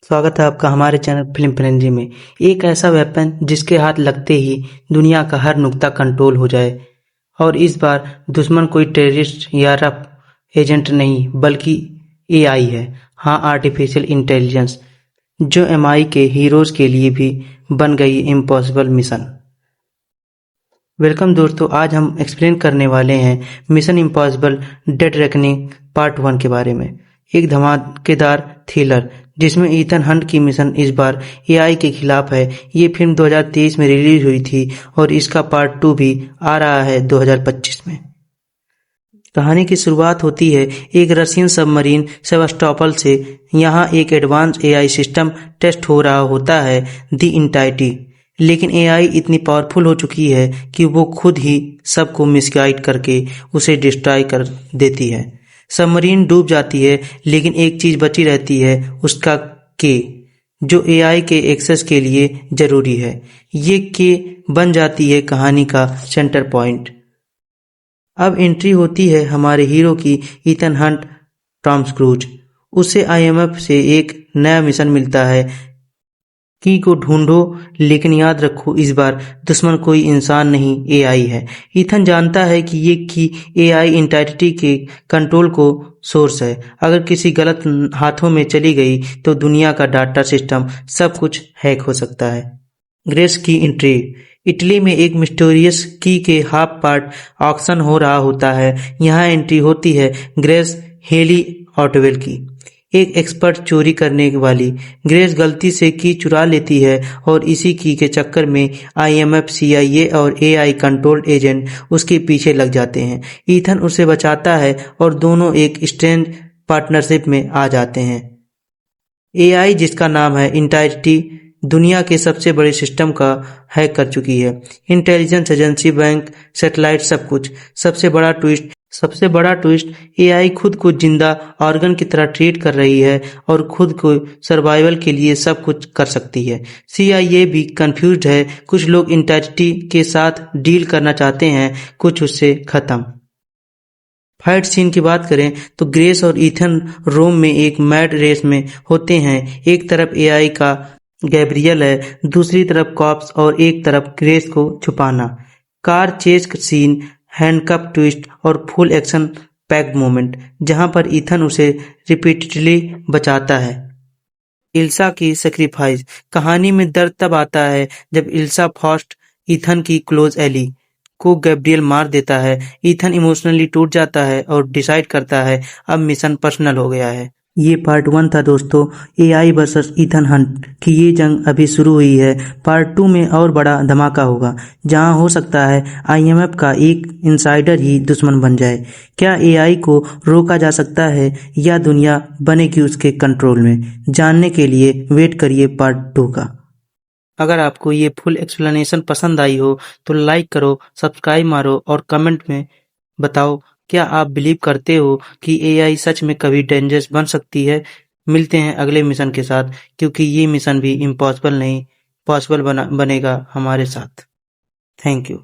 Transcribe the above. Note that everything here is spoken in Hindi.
स्वागत है आपका हमारे चैनल फिल्म फ्रेंजी में। एक ऐसा वेपन जिसके हाथ लगते ही दुनिया का हर नुक्ता कंट्रोल हो जाए। और इस बार दुश्मन कोई टेररिस्ट या रफ एजेंट नहीं बल्कि एआई है। हाँ, आर्टिफिशियल इंटेलिजेंस, जो एमआई के हीरोज के लिए भी बन गई इम्पॉसिबल मिशन। वेलकम दोस्तों, आज हम एक्सप्लेन करने वाले हैं mission impossible dead reckoning part 1 के बारे में। एक धमाकेदार थ्रिलर जिसमें ईथन हंट की मिशन इस बार एआई के खिलाफ है। ये फिल्म 2023 में रिलीज हुई थी और इसका पार्ट 2 भी आ रहा है 2025 में। कहानी की शुरुआत होती है एक रशियन सबमरीन सेवास्टोपोल से। यहाँ एक एडवांस एआई सिस्टम टेस्ट हो रहा होता है, द इंटाइटी। लेकिन एआई इतनी पावरफुल हो चुकी है कि वो खुद ही सबको मिसगाइड करके उसे डिस्ट्रॉय कर देती है। सबमरीन डूब जाती है, लेकिन एक चीज बची रहती है, उसका के, जो एआई के एक्सेस के लिए जरूरी है। ये के बन जाती है कहानी का सेंटर पॉइंट। अब एंट्री होती है हमारे हीरो की, ईथन हंट टॉम क्रूज। उसे आईएमएफ से एक नया मिशन मिलता है, की को ढूंढो, लेकिन याद रखो इस बार दुश्मन कोई इंसान नहीं एआई है। ईथन जानता है कि ये की एआई इंटाइटी के कंट्रोल को सोर्स है। अगर किसी गलत हाथों में चली गई तो दुनिया का डाटा सिस्टम सब कुछ हैक हो सकता है। ग्रेस की एंट्री। इटली में एक मिस्टीरियस की के हाफ पार्ट ऑक्शन हो रहा होता है। यहाँ एंट्री होती है ग्रेस हेली ऑटवेल की, एक एक्सपर्ट चोरी करने वाली। ग्रेस गलती से की चुरा लेती है और इसी की के चक्कर में आईएमएफ, सीआईए और एआई कंट्रोल एजेंट उसके पीछे लग जाते हैं। ईथन उसे बचाता है और दोनों एक स्ट्रेंज पार्टनरशिप में आ जाते हैं। एआई, जिसका नाम है इंटाइटी, दुनिया के सबसे बड़े सिस्टम का हैक कर चुकी है। इंटेलिजेंस एजेंसी, बैंक, सैटेलाइट, सब कुछ। सबसे बड़ा ट्विस्ट, एआई खुद को जिंदा ऑर्गन की तरह ट्रीट कर रही है और खुद को सर्वाइवल के लिए सब कुछ कर सकती है। सीआईए भी कंफ्यूज्ड है। कुछ लोग इंटाइटी के साथ डील करना चाहते हैं, कुछ उससे खत्म। फाइट सीन की बात करें तो ग्रेस और ईथन रोम में एक मैड रेस में होते हैं। एक तरफ एआई का गैब्रियल है, दूसरी तरफ कॉप्स और एक तरफ ग्रेस को छुपाना। Car chase scene, handcuff twist और फुल एक्शन पैक्ड मोमेंट, जहां पर ईथन उसे रिपीटेडली बचाता है। इल्सा की सेक्रीफाइस। कहानी में दर्द तब आता है जब इल्सा फॉस्ट, ईथन की क्लोज एली, को गैब्रियल मार देता है। ईथन इमोशनली टूट जाता है और डिसाइड करता है अब मिशन पर्सनल हो गया है। ये पार्ट 1 था दोस्तों, एआई वर्सेस ईथन हंट की ये जंग अभी शुरू हुई है। पार्ट 2 में और बड़ा धमाका होगा, जहां हो सकता है आईएमएफ का एक इनसाइडर ही दुश्मन बन जाए। क्या एआई को रोका जा सकता है या दुनिया बनेगी उसके कंट्रोल में? जानने के लिए वेट करिए पार्ट 2 का। अगर आपको ये फुल एक्सप्लेनेशन पसंद आई हो तो लाइक करो, सब्सक्राइब मारो और कमेंट में बताओ, क्या आप बिलीव करते हो कि एआई सच में कभी डेंजरस बन सकती है? मिलते हैं अगले मिशन के साथ, क्योंकि ये मिशन भी इम्पॉसिबल नहीं, पॉसिबल बनेगा हमारे साथ। Thank you.